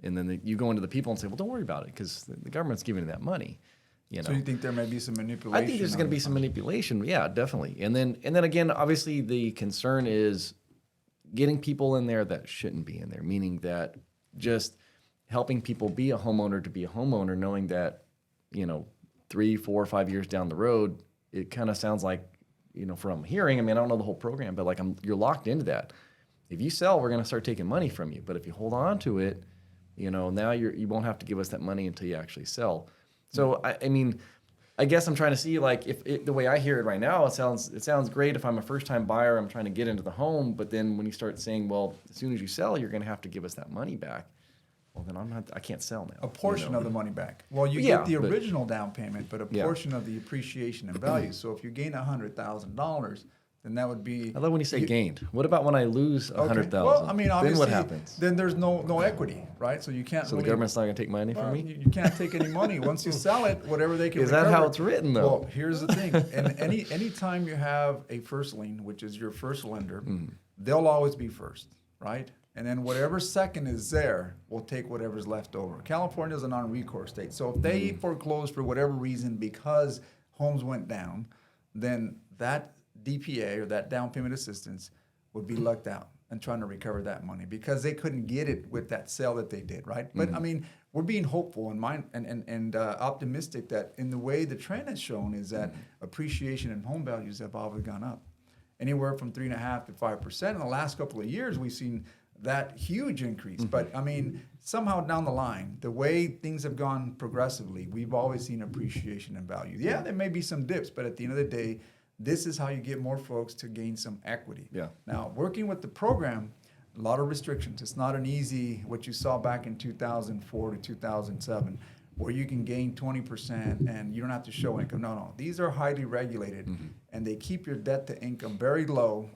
And then you go into the people and say, well, don't worry about it because the government's giving you that money. You know? So you think there may be some manipulation? I think there's going to be some manipulation. Yeah, definitely. And then again, obviously the concern is getting people in there that shouldn't be in there, meaning that just helping people be a homeowner to be a homeowner, knowing that, 3, 4, 5 years down the road, it kind of sounds like, from hearing, I mean, I don't know the whole program, but like you're locked into that. If you sell, we're going to start taking money from you. But if you hold on to it, now you won't have to give us that money until you actually sell. So I mean, I guess I'm trying to see like if the way I hear it right now, it sounds great if I'm a first time buyer, I'm trying to get into the home, but then when you start saying, well, as soon as you sell, you're going to have to give us that money back. Well, then I can't sell now. A portion of the money back. Well, you get the original down payment, but a portion of the appreciation and value. So if you gain $100,000, then that would be. I love when you say gained. What about when I lose $100,000? Well, I mean, obviously, then what happens? Then there's no equity, right? So you can't. So the government's not going to take money from me? You can't take any money once you sell it. Whatever they can. Is that how it's written, though? Well, here's the thing. And any time you have a first lien, which is your first lender, they'll always be first, right? And then whatever second is there will take whatever's left over. California is a non-recourse state. So if they foreclose for whatever reason because homes went down, then that DPA or that down payment assistance would be lucked out and trying to recover that money because they couldn't get it with that sale that they did, right? But I mean, we're being hopeful and optimistic that in the way the trend has shown is that appreciation in home values have always gone up. Anywhere from 3.5% to 5%. In the last couple of years, we've seen that huge increase. But I mean, somehow down the line, the way things have gone progressively, we've always seen appreciation in value. Yeah, there may be some dips, but at the end of the day, this is how you get more folks to gain some equity. Yeah. Now, working with the program, a lot of restrictions. It's not an easy, what you saw back in 2004 to 2007, where you can gain 20% and you don't have to show income. No. These are highly regulated, and they keep your debt to income very low.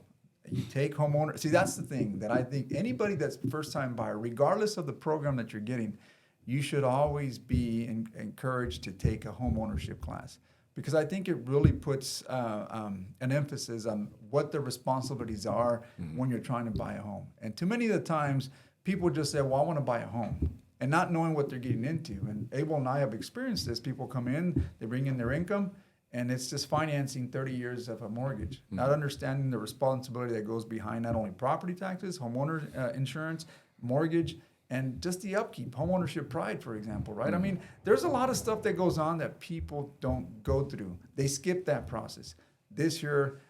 You take homeowner. See, that's the thing that I think anybody that's first-time buyer, regardless of the program that you're getting, you should always be encouraged to take a home ownership class because I think it really puts an emphasis on what the responsibilities are when you're trying to buy a home. And too many of the times, people just say, well, I want to buy a home, and not knowing what they're getting into. And Abel and I have experienced this. People come in, they bring in their income, and it's just financing 30 years of a mortgage, not understanding the responsibility that goes behind not only property taxes, homeowner insurance, mortgage, and just the upkeep, homeownership pride, for example, right? I mean, there's a lot of stuff that goes on that people don't go through. They skip that process. This here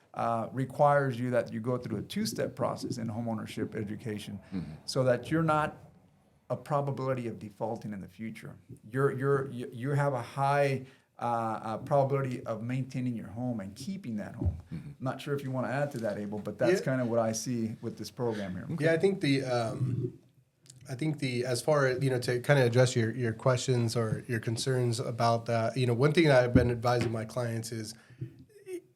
requires you that you go through a 2-step process in homeownership education so that you're not a probability of defaulting in the future. You have a high probability of maintaining your home and keeping that home. I'm not sure if you want to add to that, Abel, but that's kind of what I see with this program here. Yeah, I think the as far as to kind of address your questions or your concerns about that, one thing that I've been advising my clients is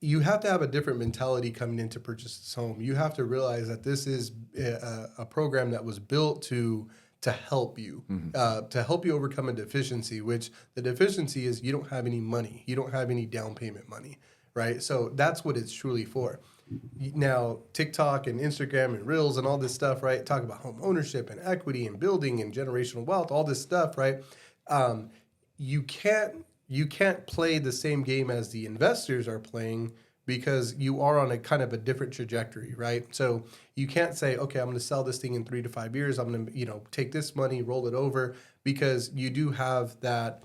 you have to have a different mentality coming in to purchase this home. You have to realize that this is a program that was built to help you, overcome a deficiency, which the deficiency is you don't have any money. You don't have any down payment money, right? So that's what it's truly for. now TikTok and Instagram and Reels and all this stuff, right? Talk about home ownership and equity and building and generational wealth, all this stuff, right? Um, you can't play the same game as the investors are playing because you are on a kind of a different trajectory, right? So you can't say, okay, I'm going to sell this thing in 3 to 5 years. I'm going to, take this money, roll it over, because you do have that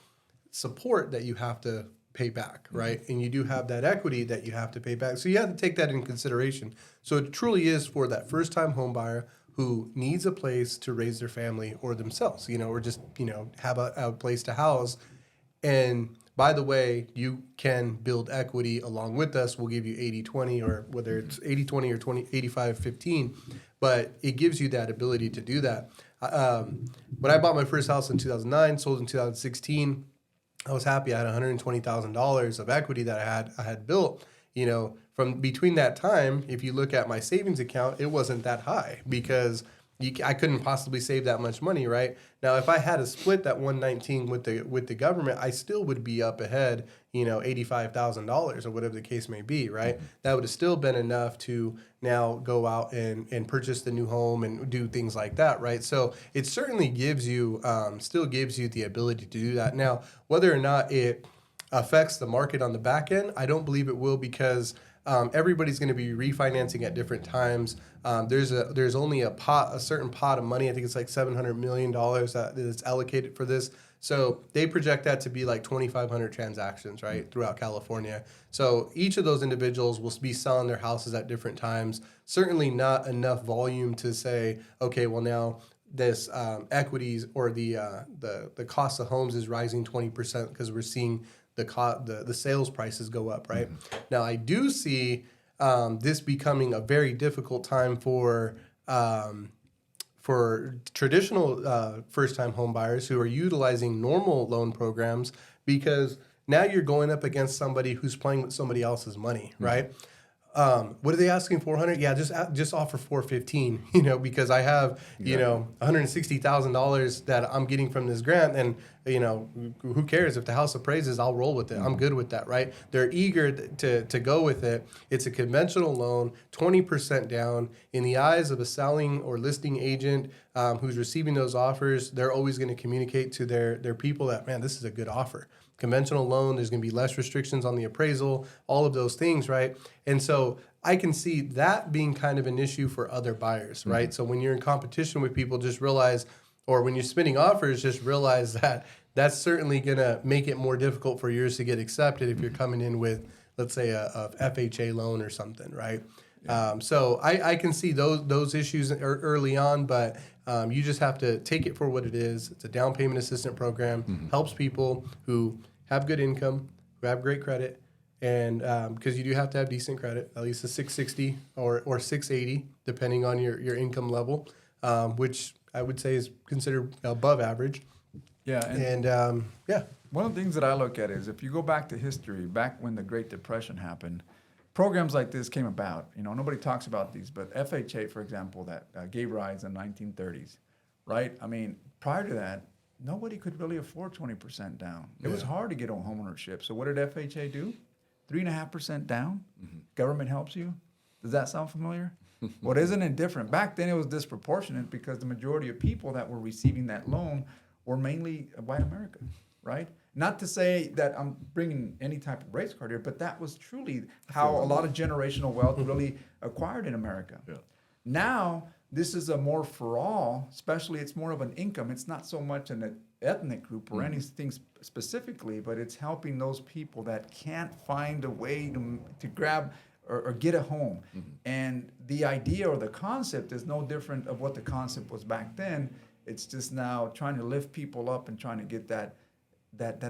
support that you have to pay back, right? And you do have that equity that you have to pay back. So you have to take that in consideration. So it truly is for that first-time home buyer who needs a place to raise their family or themselves, or just, have a place to house. And by the way, you can build equity along with us. We'll give you 80-20, or whether it's 80-20 or 85-15, but it gives you that ability to do that. When I bought my first house in 2009, sold in 2016, I was happy. I had $120,000 of equity that I had built. From between that time, if you look at my savings account, it wasn't that high because I couldn't possibly save that much money, right? Now, if I had to split that 119 with the government, I still would be up ahead, $85,000 or whatever the case may be, right? That would have still been enough to now go out and purchase the new home and do things like that, right? So it certainly still gives you the ability to do that. Now, whether or not it affects the market on the back end, I don't believe it will, because everybody's going to be refinancing at different times. There's only a certain pot of money. I think it's like $700 million that is allocated for this. So they project that to be like 2,500 transactions, right, throughout California. So each of those individuals will be selling their houses at different times. Certainly not enough volume to say, okay, well now this equities or the cost of homes is rising 20% because we're seeing the sales prices go up, right? Now, I do see this becoming a very difficult time for traditional first-time home buyers who are utilizing normal loan programs, because now you're going up against somebody who's playing with somebody else's money, right? What are they asking? 400? Yeah, just offer 415. Because I have $160,000 that I'm getting from this grant, and who cares if the house appraises? I'll roll with it. I'm good with that, right? They're eager to go with it. It's a conventional loan, 20% down. In the eyes of a selling or listing agent who's receiving those offers, they're always going to communicate to their people that, man, this is a good offer. Conventional loan, there's going to be less restrictions on the appraisal, all of those things, right? And so I can see that being kind of an issue for other buyers, right? So when you're in competition with people, just realize, or when you're submitting offers, just realize that that's certainly going to make it more difficult for yours to get accepted if you're coming in with, let's say, a FHA loan or something, right? So I can see those issues early on, but you just have to take it for what it is. It's a down payment assistance program, helps people who have good income, who have great credit, and because you do have to have decent credit, at least a 660 or 680, depending on your income level, which I would say is considered above average. Yeah. And yeah. One of the things that I look at is, if you go back to history, back when the Great Depression happened, programs like this came about. Nobody talks about these, but FHA, for example, that gave rise in the 1930s, right? I mean, prior to that, nobody could really afford 20% down. It was hard to get on home ownership. So what did FHA do? 3.5% down. Government helps you. Does that sound familiar? Well, isn't it different? Back then it was disproportionate because the majority of people that were receiving that loan were mainly white America, right? Not to say that I'm bringing any type of race card here, but that was truly how a lot of generational wealth really acquired in America. Yeah. Now, this is a more for all, especially it's more of an income. It's not so much an ethnic group or anything specifically, but it's helping those people that can't find a way to grab or get a home. And the idea or the concept is no different of what the concept was back then. It's just now trying to lift people up and trying to get that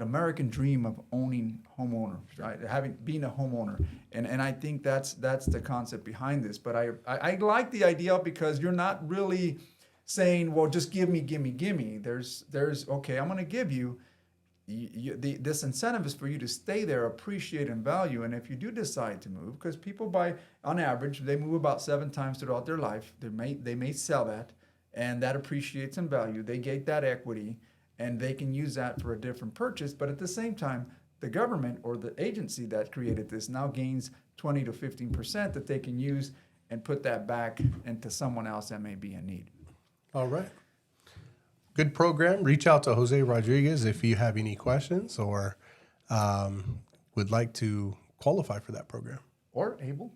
American dream of owning homeowners, right? Being a homeowner, and I think that's the concept behind this. But I like the idea because you're not really saying, well, just give me. There's okay, I'm going to give you. This incentive is for you to stay there, appreciate and value. And if you do decide to move, because people on average, they move about 7 times throughout their life. They may sell that, and that appreciates in value. They get that equity, and they can use that for a different purchase. But at the same time, the government or the agency that created this now gains 20 to 15% that they can use and put that back into someone else that may be in need. All right. Good program. Reach out to Jose Rodriguez if you have any questions or would like to qualify for that program. Or Abel.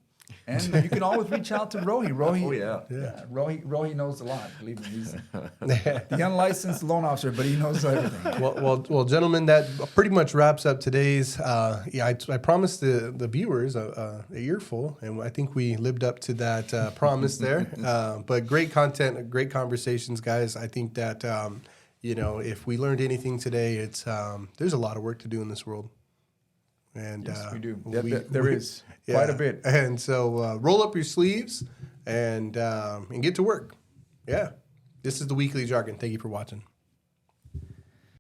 And you can always reach out to Rohi. Rohi, Oh, yeah. Rohi knows a lot. Believe me, he's the unlicensed loan officer, but he knows everything. Well, gentlemen, that pretty much wraps up today's. I promised the viewers a earful, and I think we lived up to that promise there. But great content, great conversations, guys. I think that if we learned anything today, it's there's a lot of work to do in this world. And Yes, we do. There is quite a bit. And so roll up your sleeves and get to work. Yeah. This is the Weekly Jargon. Thank you for watching.